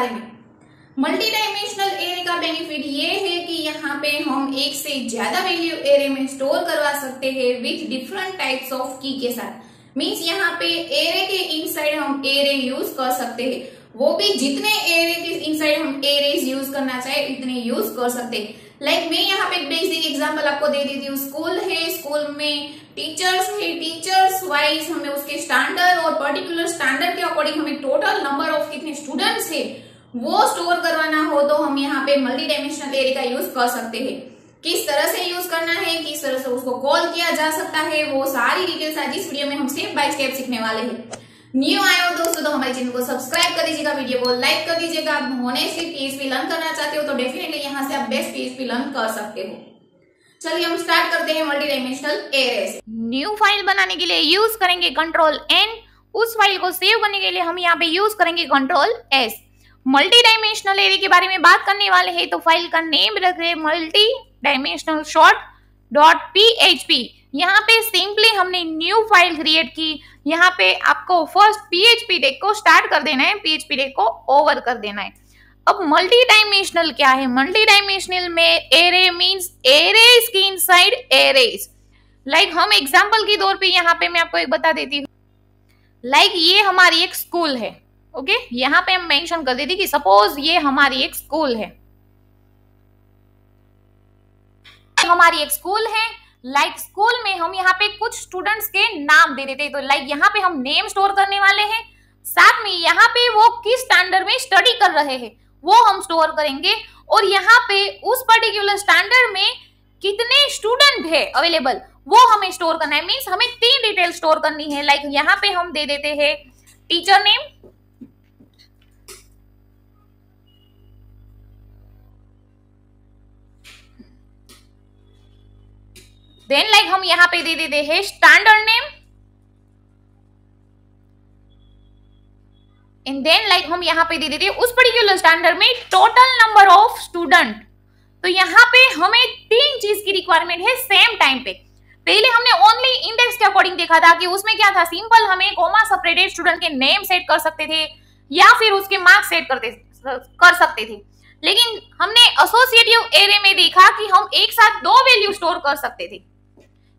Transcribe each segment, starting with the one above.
बारे में। Multi dimensional array का बेनिफिट ये है कि यहाँ पे हम एक से ज्यादा वैल्यू एरे में स्टोर करवा सकते हैं विथ डिफरेंट टाइप्स ऑफ की के साथ। मींस यहाँ पे एरे के इनसाइड हम एरे यूज कर सकते हैं, वो भी जितने एरे के इनसाइड हम एरेज यूज करना चाहे इतने यूज कर सकते हैं। लाइक मैं यहाँ पे एक बेसिक एग्जांपल आपको दे देती हूँ। स्कूल है, स्कूल में टीचर्स है, टीचर्स वाइज हमें उसके स्टैंडर्ड और पर्टिकुलर स्टैंडर्ड के अकॉर्डिंग हमें टोटल नंबर ऑफ कितने स्टूडेंट्स है वो स्टोर करवाना हो तो हम यहाँ पे मल्टी डायमेंशनल एरे का यूज कर सकते हैं। किस तरह से यूज करना है, किस तरह से उसको कॉल किया जा सकता है, वो सारी डिटेल्स आज इस वीडियो में हम स्टेप बाय स्टेप सीखने वाले हैं। न्यू आए हो दोस्तों तो हमारे चैनल को सब्सक्राइब कर दीजिएगा, वीडियो को लाइक कर दीजिएगा। आप होनेस्टली पीएचपी लर्न करना चाहते हो तो डेफिनेटली यहाँ से आप बेस्ट पीएचपी लर्न कर सकते हो। चलिए हम स्टार्ट करते हैं मल्टी डायमेंशनल एरे से। न्यू फाइल बनाने के लिए यूज करेंगे Ctrl+N, उस फाइल को सेव करने के लिए हम यहाँ पे यूज करेंगे Ctrl+S। मल्टी डायमेंशनल एरे के बारे में बात करने वाले हैं तो फाइल का नेम रख रहे मल्टी डायमेंशनल शॉर्ट .php। यहाँ पे सिंपली हमने न्यू फाइल क्रिएट की। यहाँ पे आपको फर्स्ट PHP डेक को स्टार्ट कर देना है, PHP डेक को ओवर कर देना है। अब मल्टी डायमेंशनल क्या है? मल्टी डायमेंशनल में एरे मींस एरेज की इनसाइड एरेज। लाइक हम एग्जांपल के तौर पे यहाँ पे मैं आपको एक बता देती हूँ। लाइक ये हमारी एक स्कूल है, ओके यहाँ पे हम मेंशन कर देती कि सपोज ये हमारी एक स्कूल है, हमारी एक स्कूल है। लाइक स्कूल में हम यहाँ पे कुछ स्टूडेंट्स के नाम दे देते हैं, तो लाइक यहाँ पे हम नेम स्टोर करने वाले हैं, साथ में यहाँ पे वो किस स्टैंडर्ड में स्टडी कर रहे हैं वो हम स्टोर करेंगे, और यहाँ पे उस पर्टिकुलर स्टैंडर्ड में कितने स्टूडेंट है अवेलेबल वो हमें स्टोर करना है। मींस हमें 3 डिटेल स्टोर करनी है। लाइक यहाँ पे हम दे देते हैं टीचर नेम, देन लाइक हम यहाँ पे दे देते हैं standard name, and then like हम यहाँ पे दे देते हैं उस पर्टिकुलर स्टैंडर्ड में टोटल नंबर ऑफ स्टूडेंट। तो यहाँ पे हमें 3 चीज की रिक्वायरमेंट है सेम टाइम पे। पहले हमने ओनली इंडेक्स के अकॉर्डिंग देखा था कि उसमें क्या था, सिंपल हमें कॉमा सेपरेटेड स्टूडेंट के नेम सेट कर सकते थे या फिर उसके मार्क्स सेट कर सकते थे। लेकिन हमने एसोसिएटिव एरे में देखा कि हम एक साथ 2 वैल्यू स्टोर कर सकते थे,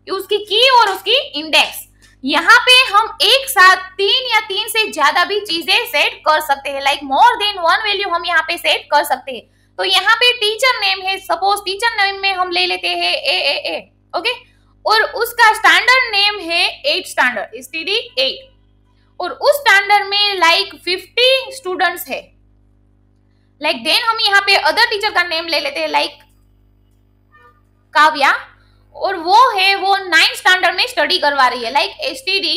उसकी की और उसकी इंडेक्स। यहाँ पे हम एक साथ 3 या 3 से ज्यादा भी चीजें सेट कर सकते हैं। लाइक मोर देन 1 वैल्यू हम यहाँ पे सेट कर सकते हैं। तो यहाँ पे टीचर नेम है, सपोज टीचर नेम में हम ले लेते हैं ए ओके, और उसका स्टैंडर्ड नेम है 8 स्टैंडर्ड STD 8, और उस स्टैंडर्ड में लाइक 50 स्टूडेंट्स है। लाइक देन हम यहाँ पे अदर टीचर का नेम ले लेते हैं लाइक काव्या, और वो 9 स्टैंडर्ड में स्टडी करवा रही है लाइक STD।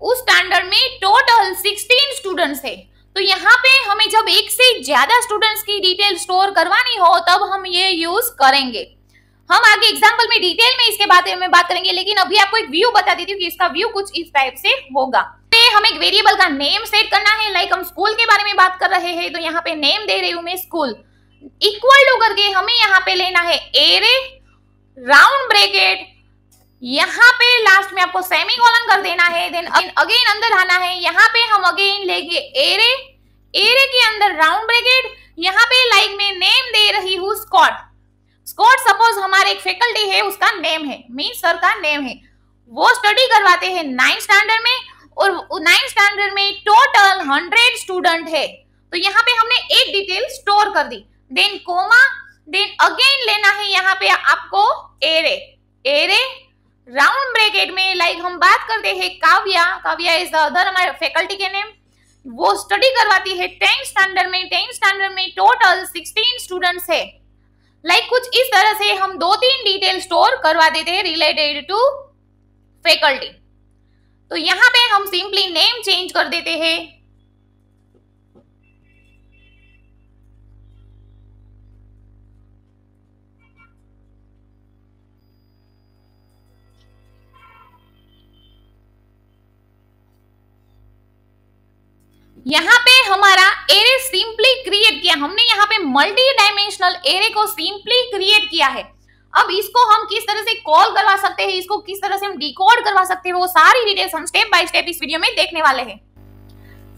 उस स्टैंडर्ड में टोटल 16 स्टूडेंट्स है। तो यहाँ पे हमें जब एक से ज्यादा स्टूडेंट्स की डिटेल स्टोर करवानी हो तब हम ये यूज करेंगे। हम आगे एग्जांपल में डिटेल में इसके बारे में बात करेंगे, लेकिन अभी आपको एक व्यू बता देती हूँ कि इसका व्यू कुछ इस टाइप से होगा। हमें एक वेरिएबल का नेम सेट करना है। लाइक हम स्कूल के बारे में बात कर रहे हैं तो यहाँ पे नेम दे रही हूँ मैं स्कूल, इक्वल टू करके हमें यहाँ पे लेना है एरे राउंड ब्रैकेट, यहाँ पे लास्ट में आपको सेमीकोलन कर देना है, देन अगेन अंदर आना है। यहाँ पे हम अगेन लेंगे एरे के अंदर राउंड ब्रैकेट, यहाँ पे लाइक मैं नेम दे रही हूँ स्कॉट। सपोज हमारे एक फैकल्टी है, उसका नेम है, मींस सर का नेम है, वो स्टडी करवाते हैं 9 स्टैंडर्ड में, और 9 स्टैंडर्ड में टोटल 100 स्टूडेंट है। तो यहाँ पे हमने एक डिटेल स्टोर कर दी, देन कोमा, देन अगेन लेना है यहाँ पे आपको एरे राउंड ब्रैकेट में। लाइक हम बात करते हैं काव्या इज द अदर हमारे फैकल्टी के नेम, वो स्टडी करवाती है 10 स्टैंडर्ड में टोटल 16 स्टूडेंट्स है। लाइक कुछ इस तरह से हम 2-3 डिटेल स्टोर करवा देते हैं रिलेटेड टू फैकल्टी। तो यहाँ पे हम सिंपली नेम चेंज कर देते हैं, यहाँ पे हमारा एरे सिंपली क्रिएट किया हमने। यहाँ पे मल्टी डायमेंशनल एरे को सिंपली क्रिएट किया है। अब इसको हम किस तरह से कॉल करवा सकते हैं, इसको किस तरह से हम डिकोड करवा सकते हैं, वो सारी डिटेल्स हम स्टेप बाय स्टेप इस वीडियो में देखने वाले हैं।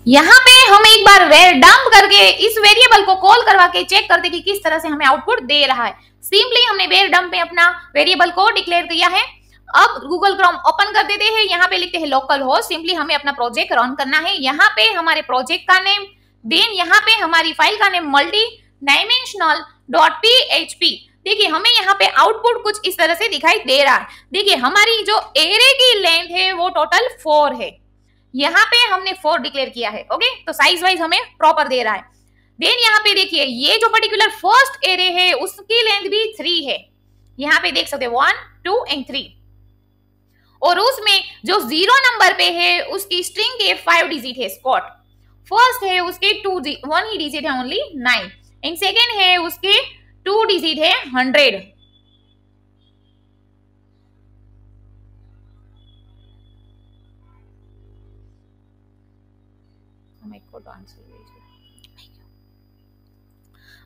यहाँ पे हम एक बार डंप करके इस वेरिएबल को कॉल करवा के चेक करते कि किस तरह से हमें आउटपुट दे रहा है। सिंपली हमने वेर डंप में अपना वेरिएबल को डिक्लेयर किया है। अब गूगल क्रोम ओपन कर देते हैं, यहाँ पे लिखते हैं लोकल होस्ट। सिंपली हमें अपना प्रोजेक्ट रन करना है। यहाँ पे हमारे प्रोजेक्ट का नेम, देन यहाँ पे हमारी फाइल का नेम multidimensional.php। देखिए हमें यहाँ पे आउटपुट कुछ इस तरह से दिखाई दे रहा है। देखिए हमारी जो एरे की लेंथ है वो टोटल 4 है। यहाँ पे हमने 4 डिक्लेयर किया है। ओके, तो साइज वाइज हमें प्रॉपर दे रहा है। देन यहाँ पे देखिए ये जो पर्टिकुलर फर्स्ट एरे है उसकी लेंथ भी 3 है। यहाँ पे देख सकते हैं 1, 2 एंड 3। और उसमें जो 0 नंबर पे है उसकी स्ट्रिंग के 5 डिजिट है स्कॉट। फर्स्ट है उसके 1 ही डिजिट है ओनली 9 एंड सेकेंड है उसके 2 डिजिट है 100।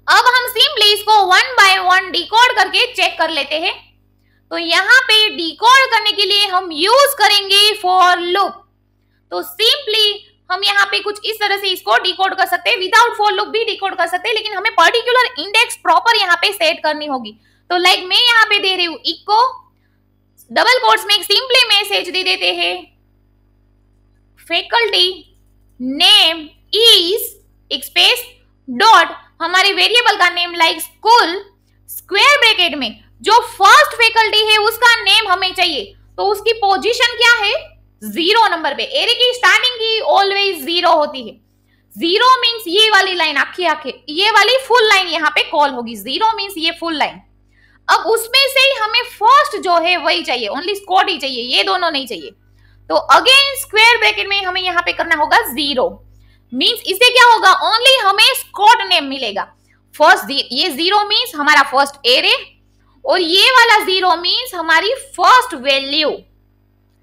अब हम सिंपली इसको 1 बाय 1 डिकोड करके चेक कर लेते हैं। तो यहाँ पे डिकोड करने के लिए हम यूज करेंगे फॉर लूप। तो सिंपली हम यहाँ पे कुछ इस तरह से इसको डिकोड कर सकते हैं। विदाउट फॉर लूप भी डिकोड कर सकते हैं, लेकिन हमें पर्टिकुलर इंडेक्स प्रॉपर यहाँ पे सेट करनी होगी। तो लाइक मैं यहाँ पे दे रही हूँ इको, डबल कोट्स में एक सिंपली मैसेज दे देते हैं, faculty name is space dot हमारे वेरिएबल का name like school, square bracket में जो फर्स्ट फैकल्टी है उसका नेम हमें चाहिए। तो उसकी पोजीशन क्या है? 0 नंबर पे। एरे की स्टार्टिंग की ऑलवेज 0 होती है। 0 मींस ये वाली लाइन आखी ये वाली फुल लाइन यहाँ पे कॉल होगी। 0 मींस ये फुल लाइन। अब उसमें से ही हमें फर्स्ट जो है वही चाहिए, ओनली स्क्वाड ही चाहिए, ये दोनों नहीं चाहिए। तो अगेन स्क्वायर ब्रैकेट में हमें यहाँ पे करना होगा 0 मींस इससे क्या होगा? ओनली हमें स्क्वाड नेम मिलेगा। फर्स्ट ये 0 मींस हमारा फर्स्ट एरे और ये वाला 0 मींस हमारी फर्स्ट वैल्यू।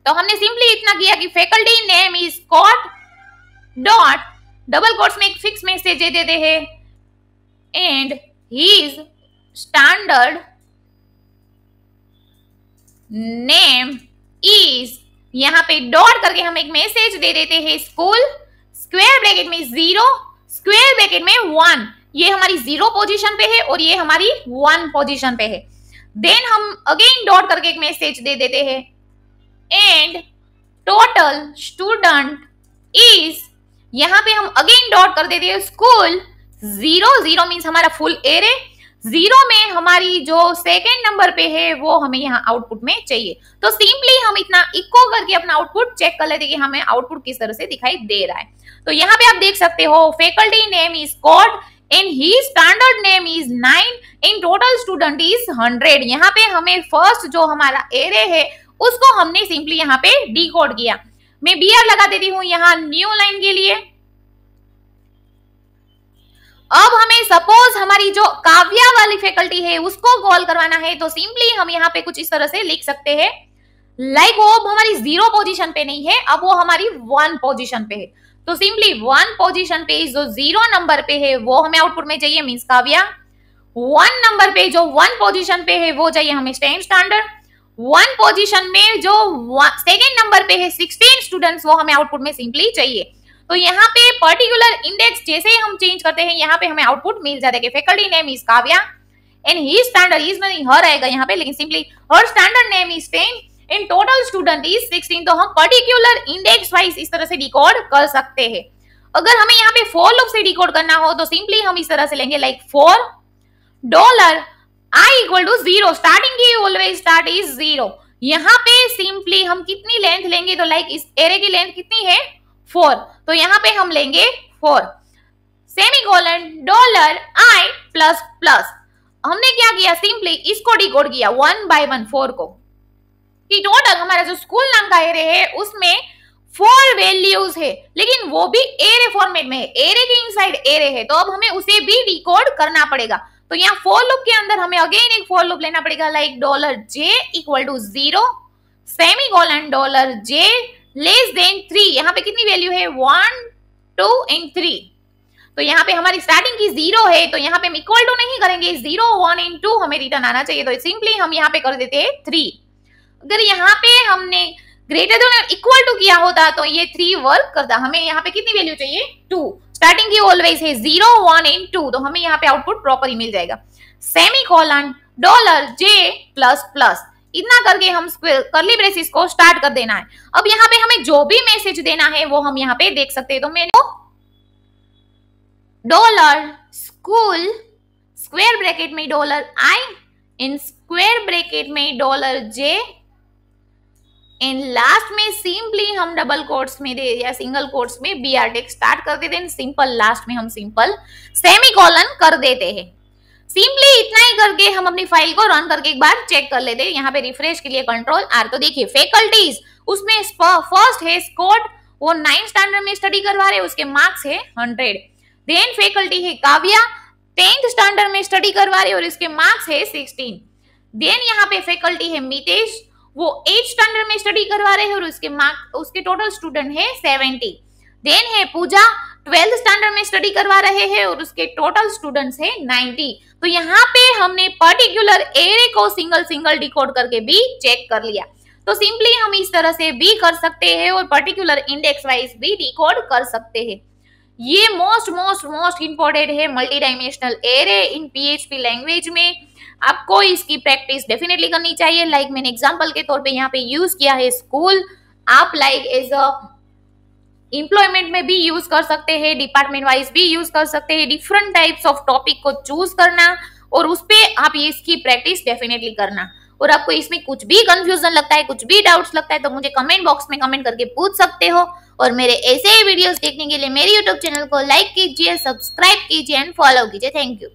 तो हमने सिंपली इतना किया कि faculty name is Scott dot double quotes में एक फिक्स मैसेज दे देते हैं and his standard name is, यहाँ पे डॉट करके हम एक मैसेज दे देते हैं स्कूल, स्क्वायर ब्रैकेट में 0, स्क्वायर ब्रैकेट में 1। ये हमारी 0 पोजीशन पे है और ये हमारी 1 पोजीशन पे है। देन हम अगेन डॉट करके एक मैसेज दे देते हैं एंड टोटल स्टूडेंट इज, यहाँ पे हम अगेन डॉट कर देते हैं स्कूल 0 मींस हमारा फुल एरे। 0 में हमारी जो सेकेंड नंबर पे है वो हमें यहाँ आउटपुट में चाहिए। तो सिंपली हम इतना इको करके अपना आउटपुट चेक कर लेते हैं कि हमें आउटपुट किस तरह से दिखाई दे रहा है। तो यहाँ पे आप देख सकते हो faculty name is Scott and he standard name is 9 in total student is 100। यहाँ पे हमें फर्स्ट जो हमारा एरे है उसको हमने सिंपली यहाँ पे डिकोड किया। मैं BR लगा देती हूँ यहाँ न्यू लाइन के लिए। अब हमें सपोज हमारी जो काव्या वाली फैकल्टी है उसको कॉल करवाना है। तो सिंपली हम यहाँ पे कुछ इस तरह से लिख सकते हैं लाइक वो अब हमारी 0 पोजीशन पे नहीं है, अब वो हमारी 1 पोजीशन पे है। तो सिंपली 1 पोजीशन पे जो 0 नंबर पे है वो हमें आउटपुट में चाहिए मींस काव्या। 1 नंबर पे जो 1 पोजीशन पे है वो चाहिए हमें स्टैंडर्ड। 1 पोजीशन में जो सेकेंड नंबर पे है 16 स्टूडेंट्स वो हमें आउटपुट में सिंपली चाहिए। तो यहाँ पे पर्टिकुलर इंडेक्स जैसे ही हम चेंज करते हैं यहाँ पे हमें आउटपुट मिल जाता है। Faculty name is Kavya and he standard is नहीं हर आएगा यहाँ पे, लेकिन simply her standard name is 10 in total student is 16। तो हम पर्टिकुलर इंडेक्स वाइज इस तरह से डिकोड कर सकते हैं। अगर हमें यहाँ पे फॉर लूप से डिकोड करना हो तो सिंपली हम इस तरह से लेंगे like for $i equal to 0, starting की ऑलवेज स्टार्ट इज 0। यहाँ पे सिंपली हम कितनी लेंथ लेंगे? तो लाइक इस एरे की लेंथ कितनी है? 4। तो यहाँ पे हम लेंगे 4 सेमीकोलन $i प्लस प्लस। हमने क्या किया? सिंपली इसको डिकोड किया 1 बाय 1 4 को, कि टोटल हमारा जो स्कूल नाम का एरे है उसमें 4 वैल्यूज है, लेकिन वो भी एरे फॉर्मेट में है, एरे के इनसाइड एरे है। तो अब हमें उसे भी डिकोड करना पड़ेगा। तो यहाँ फॉर लूप के अंदर हमें अगेन एक फॉर लूप लेना पड़ेगा like $j equal to 0 semicolon $j less than 3। यहाँ पे कितनी वैल्यू है? 1 2 एंड 3। तो यहाँ पे हमारी स्टार्टिंग की 0 है, तो यहाँ पे हम इक्वल टू नहीं करेंगे, 0 1 एंड 2 हमें रिटर्न आना चाहिए। तो सिंपली हम यहाँ पे कर देते हैं 3। अगर यहाँ पे हमने ग्रेटर देन और इक्वल टू किया होता तो ये 3 वर्क करता। हमें यहाँ पे कितनी वैल्यू चाहिए 2, स्टार्टिंग की ऑलवेज है 0 1 एंड 2, तो हमें यहाँ पे आउटपुट प्रॉपर ही मिल जाएगा। सेमीकोलन $J++ इतना करके हम कर्ली ब्रेसिस को स्टार्ट कर देना है। अब यहाँ पे हमें जो भी मैसेज देना है वो हम यहाँ पे देख सकते हैं। तो मैंने $school स्क्वायर ब्रैकेट में $I इन स्क्वायर ब्रैकेट में $J इन लास्ट में सिंपली हम डबल कोट्स में दे या सिंगल कोट्स में BR टेक्स्ट स्टार्ट कर देते हैं, सिंपल लास्ट में हम सिंपल सेमीकोलन कर देते हैं। सिंपली इतना ही करके हम अपनी फाइल को रन करके एक बार चेक कर लेते हैं। यहाँ पे रिफ्रेश के लिए Ctrl+R। तो देखिए फैकल्टीज उसमें फर्स्ट है स्कॉट, वो 9th स्टैंडर्ड में स्टडी करवा रहे, उसके मार्क्स है 100। देन फैकल्टी है काव्या, 10th स्टैंडर्ड में स्टडी करवा रहे और इसके मार्क्स है 16। देन यहाँ पे फैकल्टी है मितेश, वो 8th स्टैंडर्ड में स्टडी करवा रहे हैं और उसके टोटल स्टूडेंट है 70। देन है पूजा, 12th स्टैंडर्ड में स्टडी करवा रहे हैं और उसके टोटल स्टूडेंट्स है 90। तो यहाँ पे हमने पर्टिकुलर एरे को सिंगल डिकोड करके भी चेक कर लिया। तो सिंपली हम इस तरह से भी कर सकते हैं और पर्टिकुलर इंडेक्स वाइज भी डिकोड कर सकते हैं। ये मोस्ट इंपॉर्टेंट है मल्टी डायमेंशनल एरे इन PHP लैंग्वेज में। आपको इसकी प्रैक्टिस डेफिनेटली करनी चाहिए। लाइक मैंने एग्जांपल के तौर पे यहाँ पे यूज किया है स्कूल, आप लाइक एज अ एम्प्लॉयमेंट में भी यूज कर सकते हैं, डिपार्टमेंट वाइज भी यूज कर सकते हैं। डिफरेंट टाइप्स ऑफ टॉपिक को चूज करना और उस पे आप ये इसकी प्रैक्टिस डेफिनेटली करना। और आपको इसमें कुछ भी कंफ्यूजन लगता है, कुछ भी डाउट्स लगता है तो मुझे कमेंट बॉक्स में कमेंट करके पूछ सकते हो। और मेरे ऐसे ही वीडियोस देखने के लिए मेरे यूट्यूब चैनल को लाइक कीजिए, सब्सक्राइब कीजिए एंड फॉलो कीजिए। Thank you.